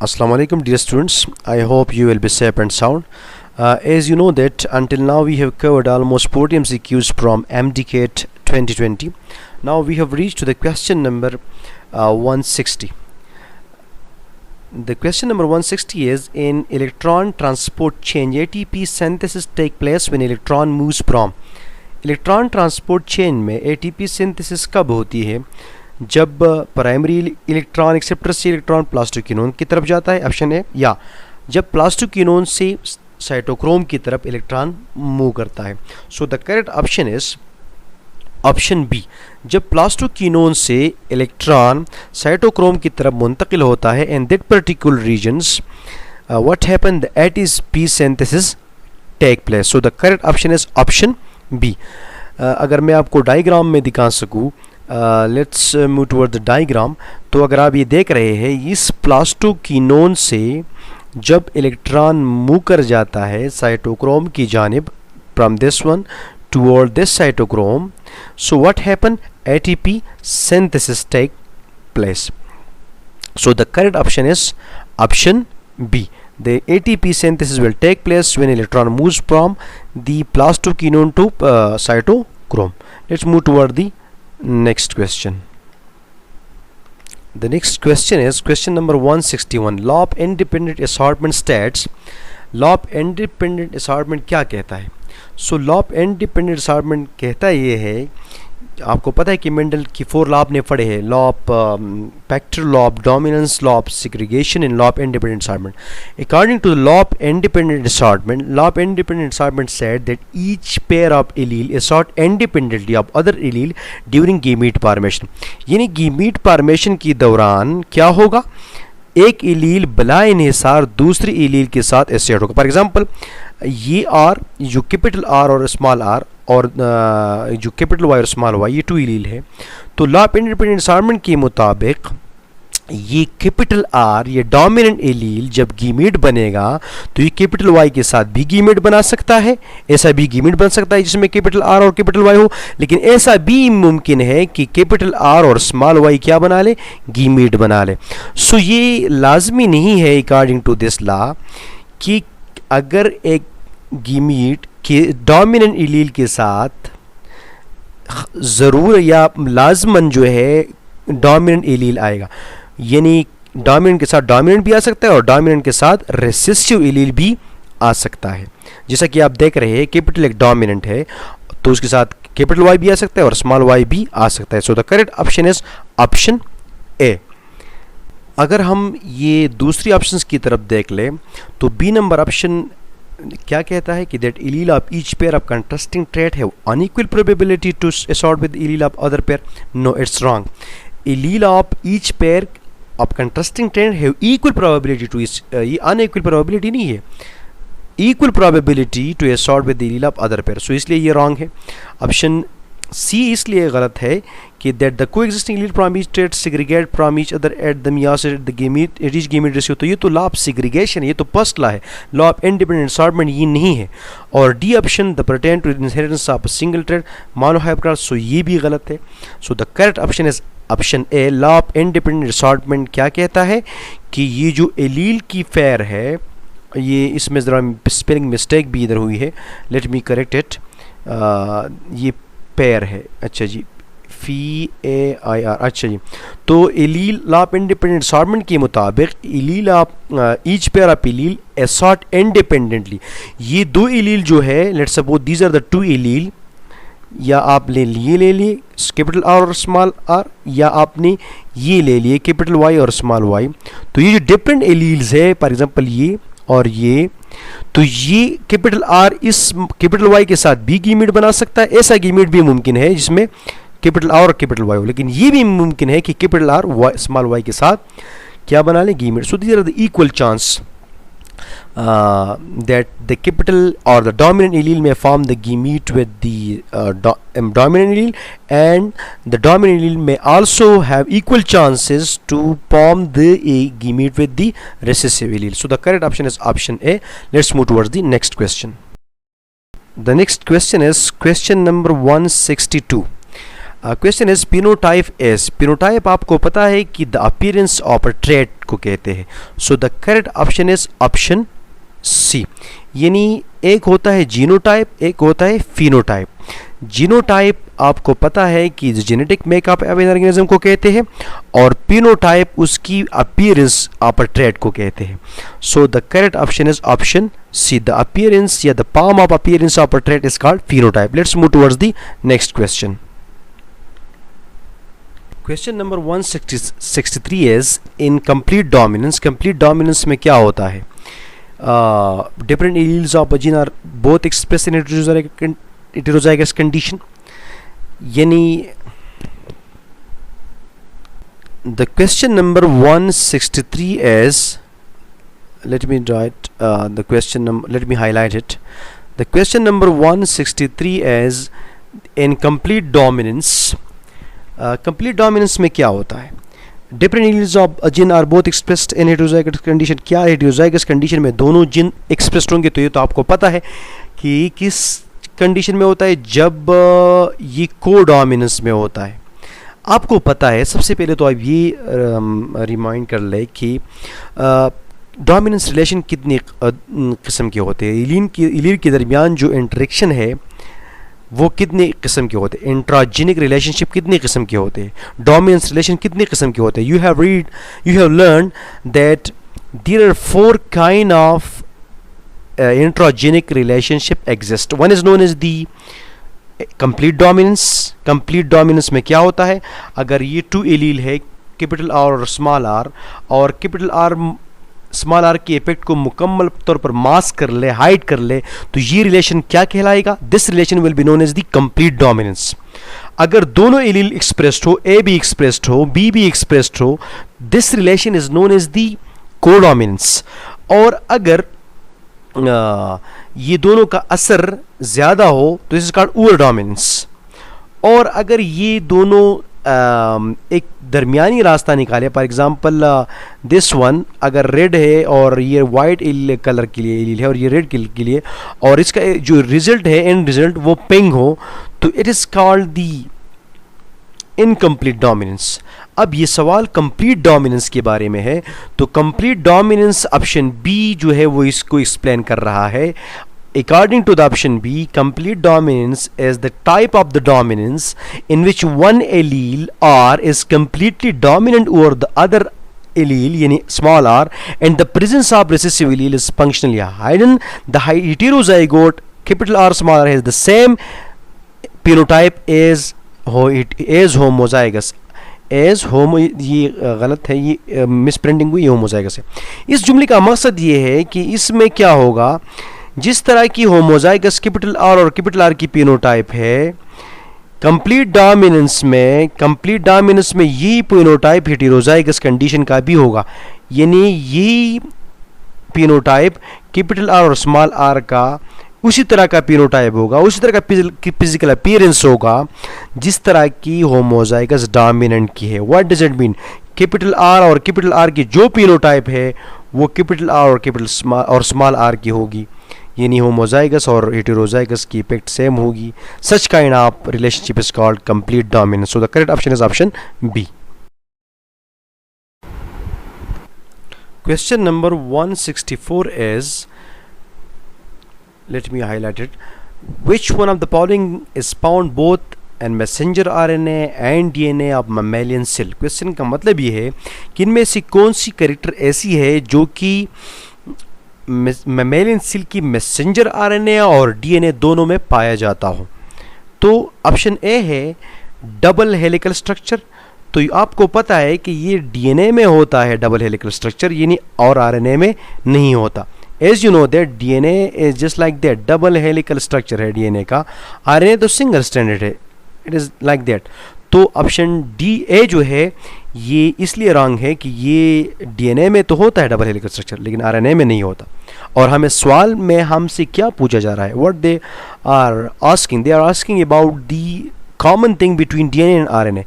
Assalamu alaikum dear students. I hope you will be safe and sound. As you know that until now we have covered almost 40 MCQs from MDCAT 2020. Now we have reached to the question number 160. The question number 160 is: in electron transport chain ATP synthesis take place when electron moves from. Electron transport chain में ATP synthesis कब होती है? जब primary electron acceptor से electron plastoquinone की तरफ जाता है, ऑप्शन ए, या जब प्लास्टोक्विनोन से साइटोक्रोम की तरफ इलेक्ट्रॉन मूव करता है. So the correct option is option B. जब प्लास्टोक्विनोन से इलेक्ट्रॉन साइटोक्रोम की तरफ मुंतकिल होता है, and that particular reasons what happen, the ATP synthesis take place. So the correct option is option B. अगर मैं आपको डायग्राम में दिखा सकूँ, let's move toward the diagram. तो अगर आप ये देख रहे हैं, इस प्लास्टोक्विनोन से जब इलेक्ट्रॉन मूव कर जाता है साइटोक्रोम की जानिब, from this one toward this cytochrome, so what happen, ATP synthesis take place. So the correct option is option B. The ATP synthesis will take place when electron moves from the plastoquinone to cytochrome. Let's move toward the next question. The next question is question number 161. Law of independent assortment states. Law of independent assortment क्या कहता है? So law of independent assortment कहता ये है, आपको पता है कि मेंडल की 4 लॉ आपने पढ़े हैं, law of factor, law of dominance, law of segregation and law of independent assortment. According to the law of independent assortment, law of independent assortment said that each pair of allele assort independently of other allele during gamete formation. यानी gamete formation के दौरान क्या होगा, एक allele बला इन्हिसार दूसरी allele के साथ एसोसिएट होगा. फॉर एग्जांपल ये आर, जो कैपिटल आर और स्मॉल आर, और जो कैपिटल वाई और स्मॉल वाई, ये 2 एलील है. तो लॉ ऑफ इंडिपेंडेंट असॉर्टमेंट के मुताबिक ये कैपिटल आर, ये डोमिनेंट एलील जब गीमीट बनेगा तो ये कैपिटल वाई के साथ भी गीमीट बना सकता है, ऐसा भी गीमीट बन सकता है जिसमें कैपिटल आर और कैपिटल वाई हो. लेकिन ऐसा भी मुमकिन है कि कैपिटल आर और स्मॉल वाई क्या बना ले, गीमीट बना ले. सो ये लाजमी नहीं है अकॉर्डिंग टू दिस लॉ कि अगर एक गीमीट के डोमिनेंट एलील के साथ ज़रूर या लाजमन जो है डोमिनेंट एलील आएगा. यानी डोमिनेंट के साथ डोमिनेंट भी आ सकता है और डोमिनेंट के साथ रेसिसिव एलील भी आ सकता है. जैसा कि आप देख रहे हैं, कैपिटल एक डोमिनेंट है तो उसके साथ कैपिटल वाई भी आ सकता है और स्मॉल वाई भी आ सकता है. So the correct option is option ए. अगर हम ये दूसरी ऑप्शंस की तरफ देख लें तो बी नंबर ऑप्शन क्या कहता है कि that allele of each pair of contrasting trait have unequal probability to assort with allele of other pair. No, it's wrong. Allele of each pair of contrasting trait have equal probability to, ये unequal probability नहीं है, equal probability to assort with allele of other pair. So इसलिए ये wrong है. Option C इसलिए गलत है कि that the coexisting allele from each trait segregate from each other at the meiosis at the gamete reach gamete ratio. तो ये तो लॉ ऑफ सेग्रीगेशन, ये तो फर्स्ट लॉ है. लॉ ऑफ इंडिपेंडेंट असॉर्टमेंट ये नहीं है. और D option the pertain to inheritance of single trait monohybrid, so ये भी गलत है. So the correct option is option A. Law of independent assortment क्या कहता है कि ये जो एलील की पेयर है, ये इसमें ज़रा स्पेलिंग मिस्टेक भी इधर हुई है, लेट मी करेक्ट इट. ये पेयर है, अच्छा जी, FEAIR, अच्छा जी. तो allele law of independent assortment के मुताबिक allele of each pair of allele assort independently. ये 2 एलील जो है, let's suppose these are the 2 allele, या आप ले लिए कैपिटल आर और स्मॉल आर, या आपने ये ले लिए कैपिटल वाई और स्मॉल वाई. तो ये जो डिफरेंट एलील्स है, फॉर एग्जांपल ये और ये, तो ये कैपिटल आर इस कैपिटल वाई के साथ भी गीमीट बना सकता है. ऐसा गीमीट भी मुमकिन है जिसमें कैपिटल आर और कैपिटल वाई हो, लेकिन ये भी मुमकिन है कि कैपिटल आर स्मॉल वाई के साथ क्या बना ले, gamete. So these are the equal chance that the capital or the dominant allele may form the gamete with the dominant allele, and the dominant allele may also have equal chances to form the gamete with the recessive allele. So the correct option is option A. Let's move towards the next question. The next question is question number 162. Question is phenotype आपको पता है कि the appearance of a trait को कहते हैं। So the correct option is option C, यानी एक होता है जीनोटाइप, एक होता है फिनोटाइप। जीनोटाइप आपको पता है कि जेनेटिक मेकअप ऑफ ऑर्गेनिज्म को कहते हैं, और फिनोटाइप उसकी अपीयरेंस ऑफ अ ट्रेट को कहते हैं। So the correct option is option C, the appearance या the form of appearance of a trait is called phenotype. Let's move towards the next question. Question number 163 is incomplete dominance. Complete dominance में क्या होता है? Different alleles of a gene are both expressed in heterozygous condition. Yani the question number 163 is, let me write the question number, let me highlight it. The question number 163 is in complete dominance. Complete dominance में क्या होता है? Different alleles of a gene are both expressed in heterozygous condition. क्या heterozygous condition में दोनों gene expressed होंगे? तो ये तो आपको पता है कि किस कंडीशन में होता है, जब ये कोडोमिनेंस में होता है। आपको पता है, सबसे पहले तो आप ये रिमाइंड कर ले कि डोमिनेंस रिलेशन कितनी किस्म के होते हैं। एलील के दरमियान जो इंटरेक्शन है वो कितने किस्म के होते हैं, इंट्राजेनिक रिलेशनशिप कितने किस्म के होते हैं, डोमिनेंस रिलेशन कितने किस्म के होते हैं। You have learn that there are 4 kind of intragenic relationship exist. One is known as the complete dominance. Complete dominance में क्या होता है? अगर ये 2 एलील है, कैपिटल आर और स्मॉल आर, और कैपिटल आर स्मॉल आर के इफेक्ट को मुकम्मल तौर पर मास्क कर ले, हाइड कर ले, तो ये रिलेशन क्या कहलाएगा? This relation will be known as the complete dominance. अगर दोनों एलील एक्सप्रेस्ड हो, ए भी एक्सप्रेस्ड हो, बी भी एक्सप्रेस्ड हो, this relation is known as the codominance. और अगर ये दोनों का असर ज्यादा हो तो this is called over dominance. और अगर ये दोनों एक दरमियानी रास्ता निकाले, फॉर एग्जांपल दिस वन अगर रेड है और ये वाइट कलर के लिए एलील है और ये रेड के लिए, और इसका जो रिजल्ट है, एंड रिजल्ट वो पिंक हो, तो it is called the incomplete dominance. अब ये सवाल कंप्लीट डोमिनेंस के बारे में है, तो कंप्लीट डोमिनेंस ऑप्शन बी जो है वो इसको एक्सप्लेन कर रहा है। According to the option B, complete dominance is the type of the dominance in which one allele R is completely dominant over the other allele, yani small r, and the presence of recessive allele is functionally hidden. The heterozygote capital R small r has the same phenotype as homozygous. As homo, ये गलत है, ये misprinting हुई, ये homozygous है। इस जुमले का मकसद ये है कि इसमें क्या होगा, जिस तरह की होमोजाइगस कैपिटल आर और कैपिटल आर की फिनोटाइप है, कंप्लीट डोमिनेंस में ये फिनोटाइप हेटेरोजाइगस कंडीशन का भी होगा। यानी ये फिनोटाइप कैपिटल आर और स्मॉल आर का उसी तरह का फिनोटाइप होगा, उसी तरह का फिजिकल अपीयरेंस होगा जिस तरह की होमोजाइगस डोमिनेंट की है। What does it mean? Capital R और कैपिटल आर की जो फिनोटाइप है वो कैपिटल आर और कैपिटल और स्मॉल आर की होगी, यानी होमोजाइगस और हेटेरोजाइगस की इफेक्ट सेम होगी। Such kind of relationship is called complete dominance. So the correct option is option B. Question number 164 is, let me highlight it, which one of the following is found both in messenger RNA and DNA of mammalian cell? Question का मतलब ये है कि इनमें से कौन सी character ऐसी है जो कि मैमेलियन सेल की मैसेंजर आरएनए और डीएनए दोनों में पाया जाता हो। तो ऑप्शन ए है डबल हेलिकल स्ट्रक्चर। तो आपको पता है कि ये डीएनए में होता है डबल हेलिकल स्ट्रक्चर, यानी और आरएनए में नहीं होता। As you know that DNA is just like that, double helical structure है डीएनए का, आरएनए तो सिंगल स्ट्रैंडेड है, इट इज लाइक दैट। तो ऑप्शन डी ए जो है ये इसलिए रॉन्ग है कि ये डीएनए में तो होता है डबल हेलिकल स्ट्रक्चर लेकिन आरएनए में नहीं होता। और हमें सवाल में हमसे क्या पूछा जा रहा है, what they are asking about the common thing between DNA and RNA.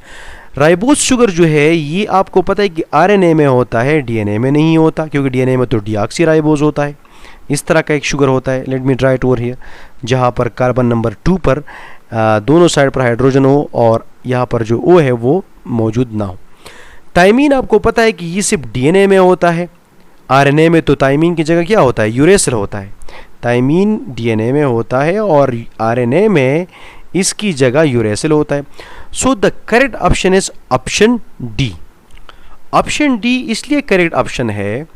Ribose sugar जो है ये आपको पता है कि आरएनए में होता है, डीएनए में नहीं होता, क्योंकि डीएनए में तो डीऑक्सीराइबोज होता है। इस तरह का एक शुगर होता है, let me try it over here, जहाँ पर कार्बन नंबर 2 पर दोनों साइड पर हाइड्रोजन हो और यहाँ पर जो O है वो मौजूद ना हो। थायमीन आपको पता है कि ये सिर्फ डीएनए में होता है, आरएनए में तो थायमीन की जगह क्या होता है, यूरेसिल होता है। थायमीन डीएनए में होता है और आरएनए में इसकी जगह यूरेसिल होता है। So the correct option is option D. Option D इसलिए करेक्ट ऑप्शन है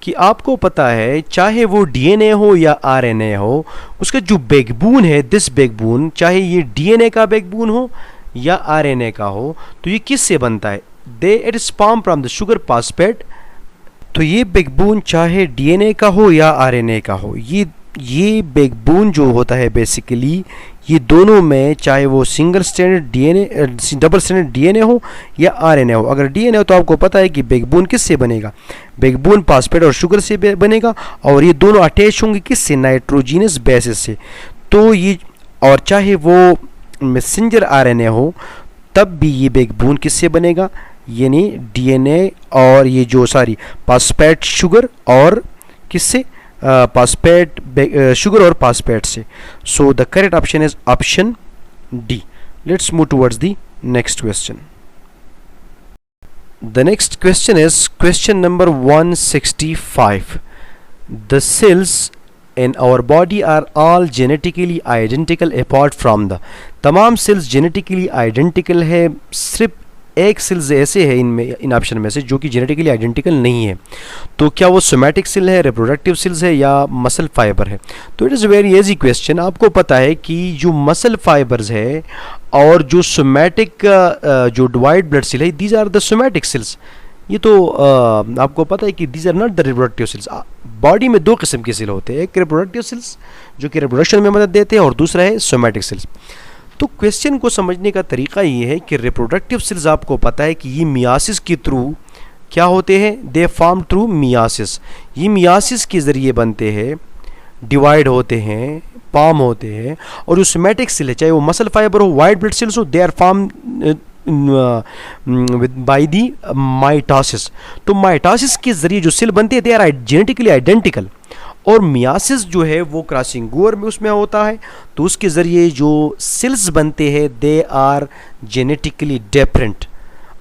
कि आपको पता है चाहे वो डीएनए हो या आरएनए हो, उसका जो बैकबोन है, दिस बैकबोन, चाहे ये डीएनए का बैकबोन हो या आरएनए का हो, तो ये किससे बनता है, it is form from the sugar phosphate. तो ये बैकबोन चाहे डीएनए का हो या आरएनए का हो, ये बैकबोन जो होता है बेसिकली ये दोनों में, चाहे वो single stranded DNA, double stranded DNA हो या आरएनए हो। अगर डीएनए हो तो आपको पता है कि बैकबोन किससे बनेगा, बैकबोन फॉस्फेट और शुगर से बनेगा, और ये दोनों अटैच होंगे किससे, नाइट्रोजीनस बेसिस से। तो ये, और चाहे वो मैसेंजर आरएनए हो तब भी ये बैकबोन किससे बनेगा, यानी डीएनए और ये जो सारी फॉस्फेट शुगर और किससे, फॉस्फेट शुगर और फॉस्फेट से। So the correct option is option D. Let's move towards the next question. The next question is question number 165। द सेल्स in our body are all genetically identical apart from the, तमाम sales genetically identical है, सिर्फ एक sales ऐसे है इनमें, इन option में से, जो कि जेनेटिकली आइडेंटिकल नहीं है। तो क्या वो सोमैटिक सेल है, रिप्रोडक्टिव सेल्स है या मसल फाइबर है? तो it is very easy question. आपको पता है कि जो मसल फाइबर्स है और जो सोमैटिक जो वाइट ब्लड सेल है, these are the somatic cells. ये तो आपको पता है कि these are not the reproductive cells. Body में दो किस्म के सेल होते हैं, एक रिप्रोडक्टिव सेल्स जो कि रिप्रोडक्शन में मदद देते हैं और दूसरा है सोमैटिक सेल्स। तो क्वेश्चन को समझने का तरीका ये है कि रिप्रोडक्टिव सेल्स आपको पता है कि ये मियासिस के थ्रू क्या होते हैं, दे फॉर्म थ्रू मियासिस। ये मियासिस के ज़रिए बनते हैं, डिवाइड होते हैं, फॉर्म होते हैं। और जो सोमैटिक सेल है, चाहे वो मसल फाइबर हो, वाइट ब्लड सेल्स हो, they are form by the mitosis. तो माइटोसिस के जरिए जो सेल बनते हैं दे आर जेनेटिकली आइडेंटिकल, और मियासिस जो है वो क्रॉसिंग ओवर में उसमें होता है, तो उसके ज़रिए जो सेल्स बनते हैं दे आर जेनेटिकली डिफरेंट।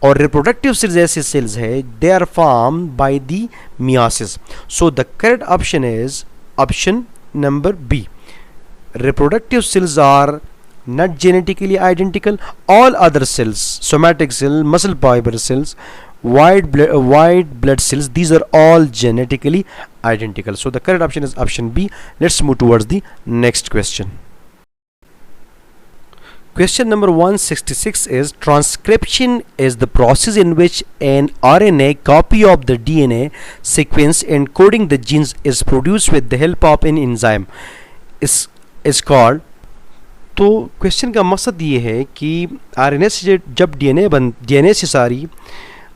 और रिप्रोडक्टिव सेल्स ऐसे सेल्स है they are form by the meiosis. So the correct option is option number B. Reproductive cells are not genetically identical. All other cells, somatic cell, muscle fiber cells, white blood cells, these are all genetically identical. So the correct option is option B. Let's move towards the next question. Question number 166 is transcription is the process in which an RNA copy of the DNA sequence encoding the genes is produced with the help of an enzyme is called। तो question का मकसद ये है कि RNA से जब DNA से सारी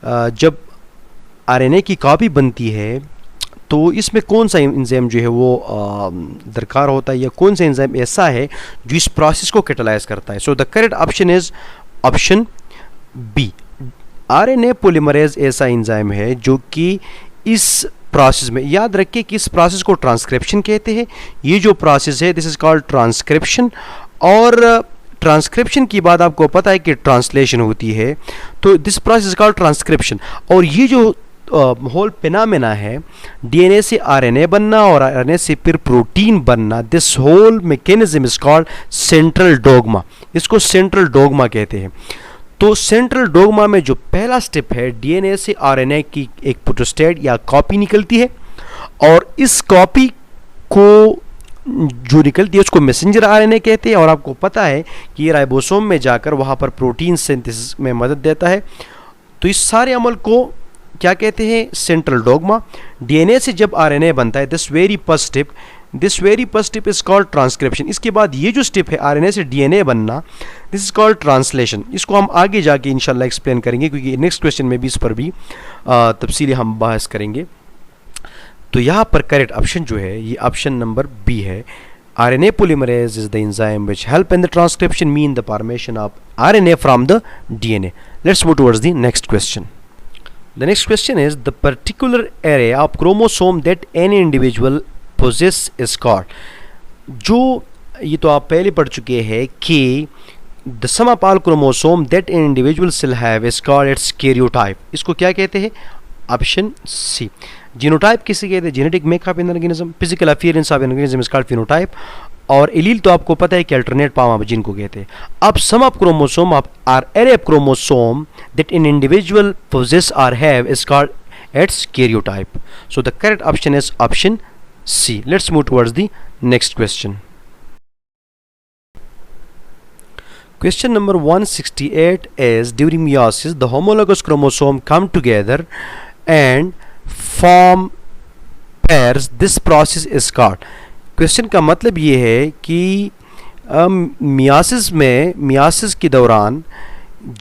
जब आरएनए की कॉपी बनती है तो इसमें कौन सा एंजाइम जो है वो दरकार होता है, या कौन सा एंजाइम ऐसा है जो इस प्रोसेस को कैटालाइज करता है। So the correct option is option B. RNA polymerase ऐसा एंजाइम है जो कि इस प्रोसेस में, याद रखिए कि इस प्रोसेस को ट्रांसक्रिप्शन कहते हैं। ये जो प्रोसेस है दिस इज कॉल्ड ट्रांसक्रिप्शन, और ट्रांसक्रिप्शन की बात आपको पता है कि ट्रांसलेशन होती है, तो this process is called transcription. और ये जो होल फिनोमेना है, डीएनए से आरएनए बनना और आरएनए से फिर प्रोटीन बनना, this whole mechanism is called central dogma. इसको सेंट्रल डोग्मा कहते हैं। तो सेंट्रल डोग्मा में जो पहला स्टेप है, डीएनए से आरएनए की एक प्रोटोस्टेट या कॉपी निकलती है, और इस कॉपी को जो निकलती है उसको मैसेंजर आरएनए कहते हैं। और आपको पता है कि ये राइबोसोम में जाकर वहाँ पर प्रोटीन सिंथेसिस में मदद देता है। तो इस सारे अमल को क्या कहते हैं, सेंट्रल डोग्मा। डीएनए से जब आरएनए बनता है, this very first step is called transcription. इसके बाद ये जो स्टेप है आरएनए से डीएनए बनना, दिस इज कॉल्ड ट्रांसलेशन। इसको हम आगे जाके इंशाल्लाह एक्सप्लेन करेंगे, क्योंकि नेक्स्ट क्वेश्चन में भी इस पर भी तफसीली हम बहस करेंगे। तो यहाँ पर करेक्ट ऑप्शन जो है ये ऑप्शन नंबर बी है। RNA polymerase is the enzyme which help in the transcription mean the formation of RNA from the DNA. Let's move towards the next question. The next question is the particular area of chromosome that any individual possess is called. जो ये तो आप पहले पढ़ चुके हैं कि the sum of all chromosome that an individual cell have is called its karyotype. इसको क्या कहते हैं? Option C. जीनोटाइप किसे कहते हैं? Genetic makeup in organism. Physical appearance of organism is called phenotype. और एलील तो आपको पता है कि अल्टरनेट फॉर्म ऑफ जीन को कहते हैं। अब sum of chromosome of or array of chromosome that an individual possess or have is called its karyotype. So the correct option is option C. Let's move towards the next question. Question number 168 is during meiosis the homologous chromosome come together and form pairs. This process is called. Question का मतलब ये है कि myiasis के दौरान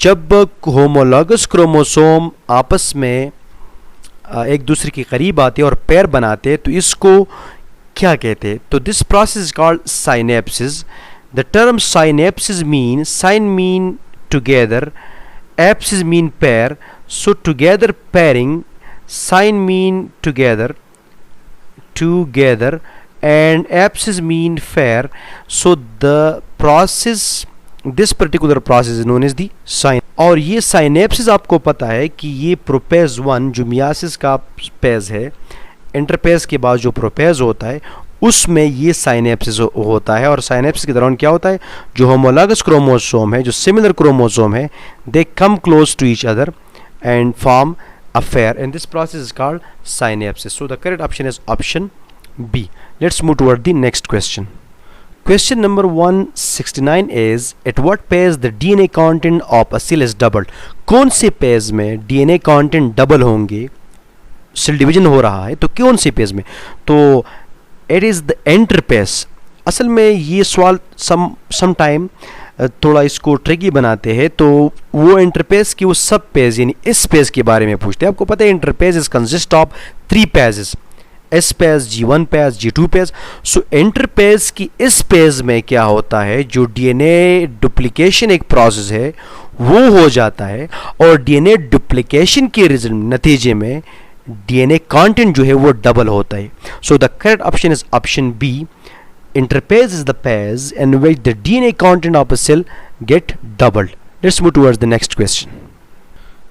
जब homologous chromosome आपस में एक दूसरे के करीब आते और पैर बनाते तो इसको क्या कहते हैं? तो this process is called synapsis. The term synapsis mean syn mean together, apsis mean pair, so together pairing, syn mean together and apsis mean fair, so the process, this particular process is known as the sign. और ये synapsis आपको पता है कि ये प्रोपेज 1 जो myiasis का page है, इंटरपेज के बाद जो प्रोपेज होता है उसमें ये साइनेप्सिस होता है। और साइनेप्सिस के दौरान क्या होता है? जो होमोलॉगस क्रोमोसोम है, जो सिमिलर क्रोमोसोम है, they come close to each other and form a pair, and this process is called synapses. So the correct option is option B. Let's move toward the next question. Question number 169 is at what phase the DNA content of a cell is doubled? कौन से page में DNA content double होंगे? Cell division हो रहा है तो कौन से पेज में? तो it is the interphase. असल में ये सवाल सम टाइम थोड़ा इसको ट्रिकी बनाते हैं। तो वो इंटरपेज की वो सब पेज यानी इस पेज के बारे में पूछते हैं। आपको पता है interpage is consist of 3 pages, S page, G1 page, G2 page. So interpage की इस पेज में क्या होता है? जो डीएनए डुप्लीकेशन एक प्रोसेस है वो हो जाता है और डीएनए डुप्लीकेशन के नतीजे में डीएनए कंटेंट जो है वो डबल होता है। So the correct option is option B. Interphase is the phase in which the DNA content of a cell get doubled. Let's move towards the next question.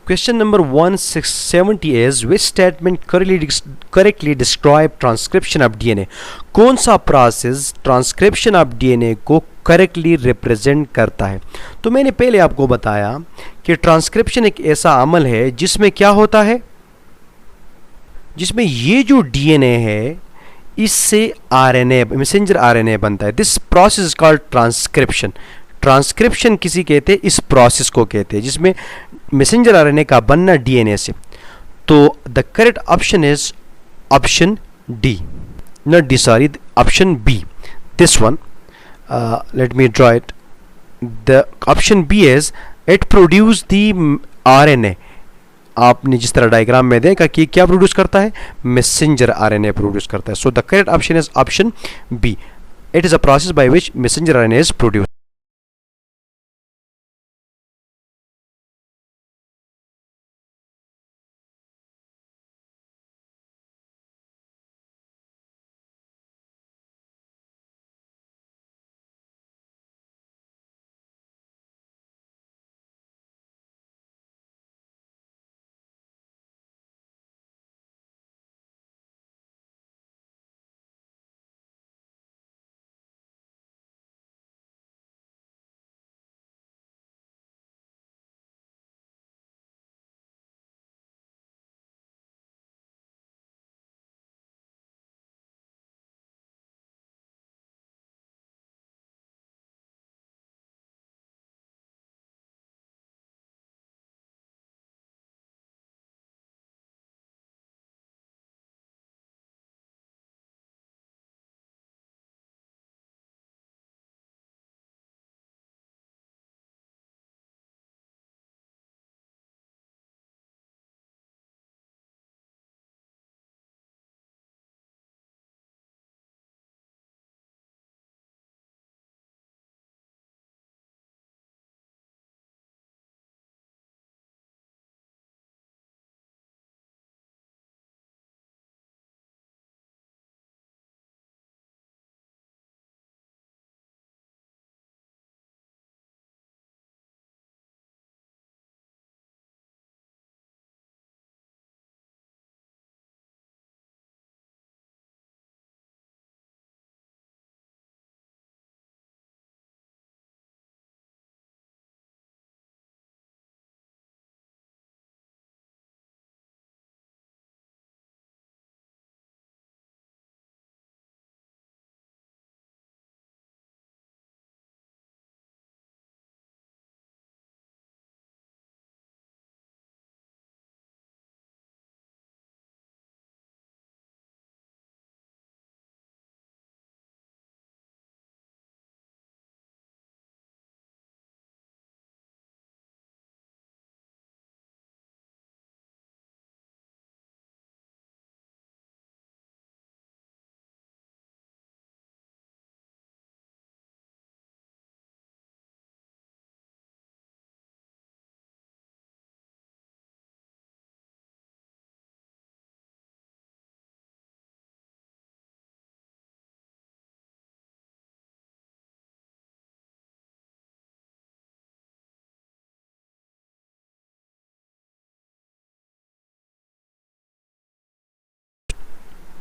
Question number 1670 is which statement correctly describe transcription of DNA? कौन सा process transcription of DNA को correctly represent करता है? तो मैंने पहले आपको बताया कि ट्रांसक्रिप्शन एक ऐसा अमल है जिसमें क्या होता है? जिसमें ये जो डीएनए है इससे आरएनए, मैसेंजर आरएनए बनता है। This process is called transcription. Transcription किसी कहते हैं? इस प्रोसेस को कहते हैं जिसमें मैसेंजर आरएनए का बनना डीएनए से। तो the correct option is option D, not D, sorry, option B, this one. Let me draw it. The option B is it produce the RNA. आपने जिस तरह डायग्राम में देखा कि क्या प्रोड्यूस करता है? मैसेंजर आरएनए प्रोड्यूस करता है। So the correct option is option B. It is a process by which messenger RNA is produced.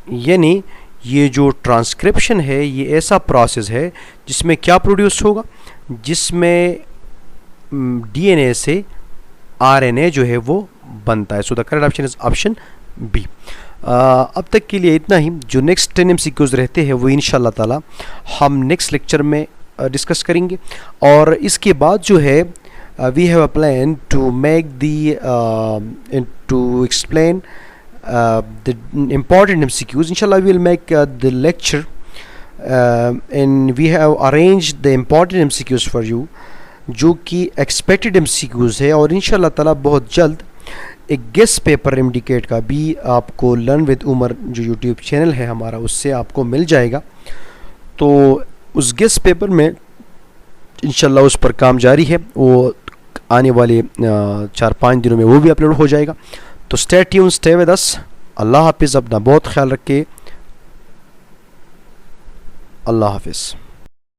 यानी ये जो ट्रांसक्रिप्शन है ये ऐसा प्रोसेस है जिसमें क्या प्रोड्यूस होगा, जिसमें डीएनए से आरएनए जो है वो बनता है। So the correct option is option B. अब तक के लिए इतना ही। जो नेक्स्ट 10 MCQs रहते हैं वो इंशाल्लाह ताला हम नेक्स्ट लेक्चर में डिस्कस करेंगे। और इसके बाद जो है we have a plan to make the to explain the important MCQs. Inshallah we will make the lecture and we have arranged the important MCQs for you जो कि expected MCQs है। और इंशाल्लाह ताला बहुत जल्द एक गेस्ट पेपर इंडिकेट का भी आपको लर्न विद उमर जो यूट्यूब चैनल है हमारा उससे आपको मिल जाएगा। तो उस गेस्ट पेपर में इंशाल्लाह उस पर काम जारी है, वो आने वाले 4-5 दिनों में वो भी अपलोड हो जाएगा। तो stay tuned, stay with us. अल्लाह हाफिज़, अपना बहुत ख्याल रखिए। अल्लाह हाफिज़।